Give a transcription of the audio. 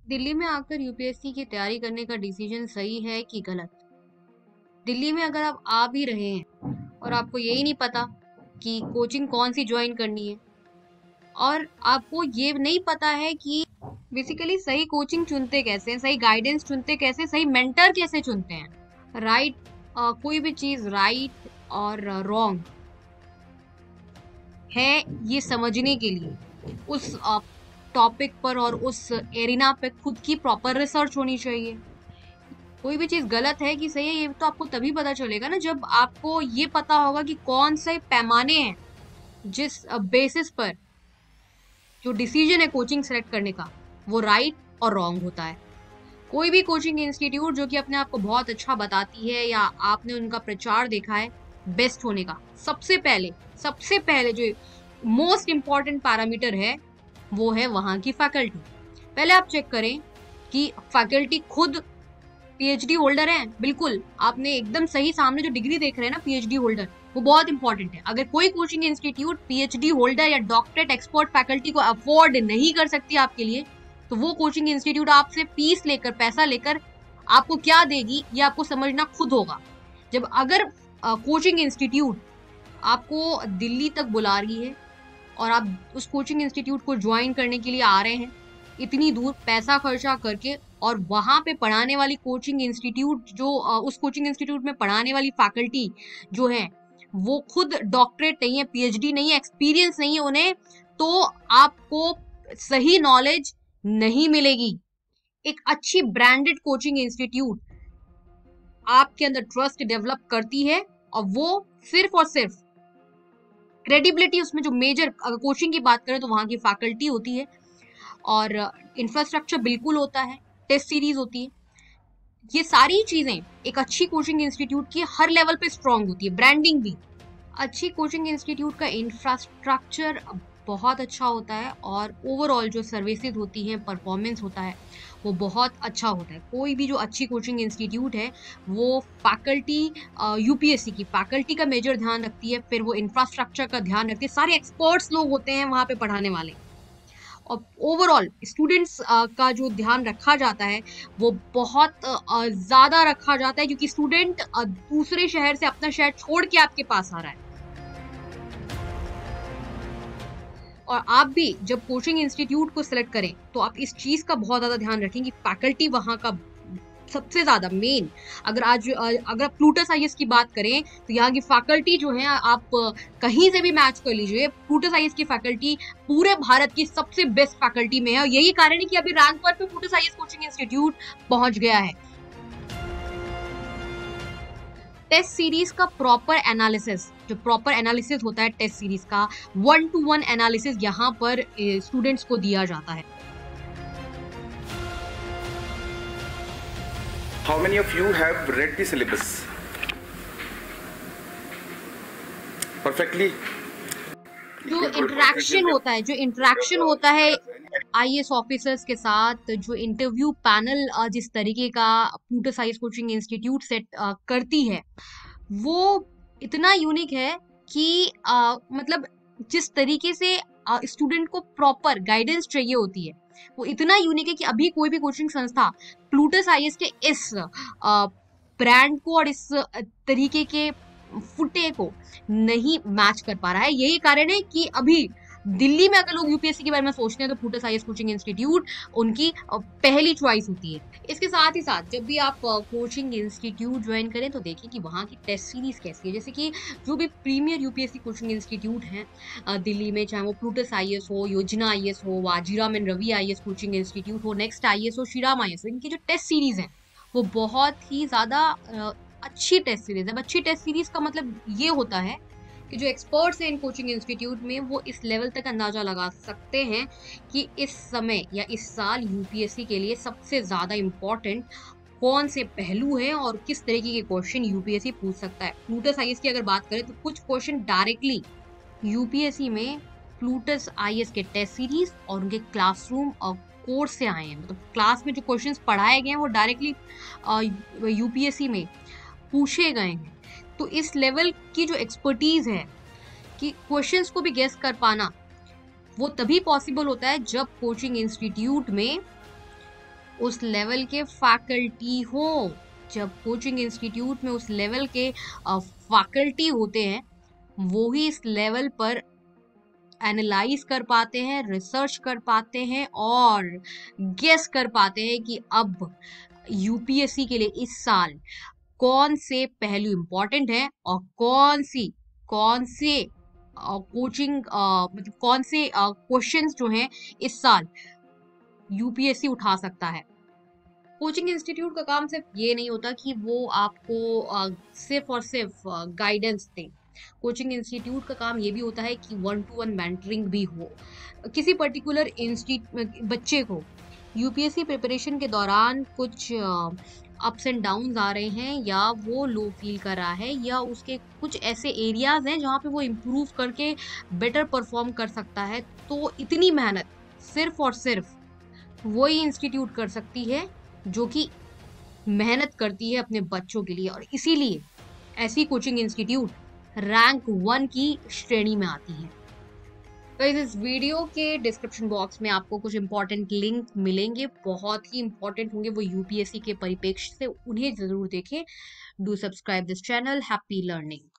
दिल्ली में आकर यूपीएससी की तैयारी करने का डिसीजन सही है कि गलत? दिल्ली में अगर आप आ भी रहे हैं और आपको यही नहीं पता कि कोचिंग कौन सी ज्वाइन करनी है और आपको ये नहीं पता है कि बेसिकली सही कोचिंग चुनते कैसे हैं, सही गाइडेंस चुनते कैसे, सही मेंटर कैसे चुनते हैं, राइट, कोई भी चीज राइट और रॉन्ग है ये समझने के लिए उस टॉपिक पर और उस एरिना पे खुद की प्रॉपर रिसर्च होनी चाहिए। कोई भी चीज गलत है कि सही है ये तो आपको तभी पता चलेगा ना जब आपको ये पता होगा कि कौन से पैमाने हैं जिस बेसिस पर जो डिसीजन है कोचिंग सेलेक्ट करने का वो राइट और रॉन्ग होता है। कोई भी कोचिंग इंस्टीट्यूट जो कि अपने आप को बहुत अच्छा बताती है या आपने उनका प्रचार देखा है बेस्ट होने का, सबसे पहले जो मोस्ट इंपॉर्टेंट पैरामीटर है वो है वहां की फैकल्टी। पहले आप चेक करें कि फैकल्टी खुद पीएचडी होल्डर है। बिल्कुल, आपने एकदम सही, सामने जो डिग्री देख रहे हैं ना पीएचडी होल्डर, वो बहुत इंपॉर्टेंट है। अगर कोई कोचिंग इंस्टीट्यूट पीएचडी होल्डर या डॉक्टरेट एक्सपर्ट फैकल्टी को अफोर्ड नहीं कर सकती आपके लिए, तो वो कोचिंग इंस्टीट्यूट आपसे फीस लेकर, पैसा लेकर आपको क्या देगी ये आपको समझना खुद होगा। जब अगर कोचिंग इंस्टीट्यूट आपको दिल्ली तक बुला रही है और आप उस कोचिंग इंस्टीट्यूट को ज्वाइन करने के लिए आ रहे हैं इतनी दूर पैसा खर्चा करके, और वहां पे पढ़ाने वाली कोचिंग इंस्टीट्यूट जो उस कोचिंग इंस्टीट्यूट में पढ़ाने वाली फैकल्टी जो है वो खुद डॉक्टरेट नहीं है, पीएचडी नहीं है, एक्सपीरियंस नहीं है उन्हें, तो आपको सही नॉलेज नहीं मिलेगी। एक अच्छी ब्रांडेड कोचिंग इंस्टीट्यूट आपके अंदर ट्रस्ट डेवलप करती है और वो सिर्फ और सिर्फ क्रेडिबिलिटी, उसमें जो मेजर, अगर कोचिंग की बात करें तो वहां की फैकल्टी होती है और इंफ्रास्ट्रक्चर बिल्कुल होता है, टेस्ट सीरीज होती है। ये सारी चीजें एक अच्छी कोचिंग इंस्टीट्यूट की हर लेवल पे स्ट्रांग होती है, ब्रांडिंग भी। अच्छी कोचिंग इंस्टीट्यूट का इंफ्रास्ट्रक्चर बहुत अच्छा होता है और ओवरऑल जो सर्विसेज होती हैं, परफॉर्मेंस होता है वो बहुत अच्छा होता है। कोई भी जो अच्छी कोचिंग इंस्टीट्यूट है वो फैकल्टी, यूपीएससी की फैकल्टी का मेजर ध्यान रखती है, फिर वो इंफ्रास्ट्रक्चर का ध्यान रखती है, सारे एक्सपर्ट्स लोग होते हैं वहाँ पे पढ़ाने वाले, और ओवरऑल स्टूडेंट्स का जो ध्यान रखा जाता है वो बहुत ज्यादा रखा जाता है, क्योंकि स्टूडेंट दूसरे शहर से अपना शहर छोड़ के आपके पास आ रहा है। और आप भी जब कोचिंग इंस्टीट्यूट को सिलेक्ट करें तो आप इस चीज का बहुत ज्यादा ध्यान रखें कि फैकल्टी वहां का सबसे ज्यादा मेन। अगर अगर आप प्लूटस आईएएस की बात करें तो यहाँ की फैकल्टी जो है, आप कहीं से भी मैच कर लीजिए, प्लूटस आईएएस की फैकल्टी पूरे भारत की सबसे बेस्ट फैकल्टी में है और यही कारण है कि अभी रैंक 1 पे प्लूटस आईएएस कोचिंग इंस्टीट्यूट पहुंच गया है। टेस्ट सीरीज का प्रॉपर एनालिसिस, जो प्रॉपर एनालिसिस होता है टेस्ट सीरीज का, 1-to-1 एनालिसिस यहाँ पर स्टूडेंट्स को दिया जाता है। How many of you have read the syllabus perfectly? जो इंटरेक्शन होता है आईएएस ऑफिसर्स के साथ, जो इंटरव्यू पैनल जिस तरीके का Plutus IAS coaching institute set करती है वो इतना यूनिक है कि मतलब जिस तरीके से स्टूडेंट को प्रॉपर गाइडेंस चाहिए होती है वो इतना यूनिक है कि अभी कोई भी कोचिंग संस्था प्लूटस आईएएस के इस ब्रांड को और इस तरीके के फुटे को नहीं मैच कर पा रहा है। यही कारण है कि अभी दिल्ली में अगर लोग यूपीएससी के बारे में सोचते हैं तो प्लूटस आईएएस कोचिंग इंस्टीट्यूट उनकी पहली चॉइस होती है। इसके साथ ही साथ जब भी आप कोचिंग इंस्टीट्यूट ज्वाइन करें तो देखिए कि वहाँ की टेस्ट सीरीज कैसी है। जैसे कि जो भी प्रीमियर यूपीएससी कोचिंग इंस्टीट्यूट हैं दिल्ली में, चाहे वो प्लूटस आईएएस हो, योजना आईएएस हो, Vajiram and Ravi IAS coaching institute हो, नेक्स्ट आईएएस हो, श्रीराम आईएएस हो, इनकी जो टेस्ट सीरीज है वो बहुत ही ज्यादा अच्छी टेस्ट सीरीज है। अच्छी टेस्ट सीरीज का मतलब ये होता है कि जो एक्सपर्ट्स हैं इन कोचिंग इंस्टीट्यूट में वो इस लेवल तक अंदाजा लगा सकते हैं कि इस समय या इस साल यूपीएससी के लिए सबसे ज्यादा इम्पोर्टेंट कौन से पहलू हैं और किस तरीके के क्वेश्चन यूपीएससी पूछ सकता है। प्लूटस आईएएस की अगर बात करें तो कुछ क्वेश्चन डायरेक्टली यूपीएससी में प्लूटस आईएएस के टेस्ट सीरीज और उनके क्लासरूम और कोर्स से आए हैं। मतलब क्लास में जो क्वेश्चंस पढ़ाए गए हैं वो डायरेक्टली यूपीएससी में पूछे गए हैं। तो इस लेवल की जो एक्सपर्टीज है कि क्वेश्चंस को भी गेस कर पाना वो तभी पॉसिबल होता है जब कोचिंग इंस्टीट्यूट में उस लेवल के फैकल्टी हो। जब कोचिंग इंस्टीट्यूट में उस लेवल के फैकल्टी होते हैं, वो ही इस लेवल पर एनालाइज कर पाते हैं, रिसर्च कर पाते हैं और गेस कर पाते हैं कि अब यूपीएससी के लिए इस साल कौन से पहलू इंपॉर्टेंट है और कौन से कोचिंग मतलब कौन से क्वेश्चंस जो हैं इस साल यूपीएससी उठा सकता है। कोचिंग इंस्टीट्यूट का काम सिर्फ ये नहीं होता कि वो आपको सिर्फ और सिर्फ गाइडेंस दे। कोचिंग इंस्टीट्यूट का काम ये भी होता है कि 1-to-1 मेंटरिंग भी हो। किसी पर्टिकुलर बच्चे को यूपीएससी प्रिपरेशन के दौरान कुछ अप्स एंड डाउन्स आ रहे हैं, या वो लो फील कर रहा है, या उसके कुछ ऐसे एरियाज हैं जहाँ पे वो इम्प्रूव करके बेटर परफॉर्म कर सकता है, तो इतनी मेहनत सिर्फ और सिर्फ वही इंस्टीट्यूट कर सकती है जो कि मेहनत करती है अपने बच्चों के लिए, और इसीलिए ऐसी कोचिंग इंस्टीट्यूट रैंक 1 की श्रेणी में आती है। तो इस वीडियो के डिस्क्रिप्शन बॉक्स में आपको कुछ इंपॉर्टेंट लिंक मिलेंगे, बहुत ही इंपॉर्टेंट होंगे वो यूपीएससी के परिप्रेक्ष्य से, उन्हें जरूर देखें। Do subscribe this channel. Happy learning.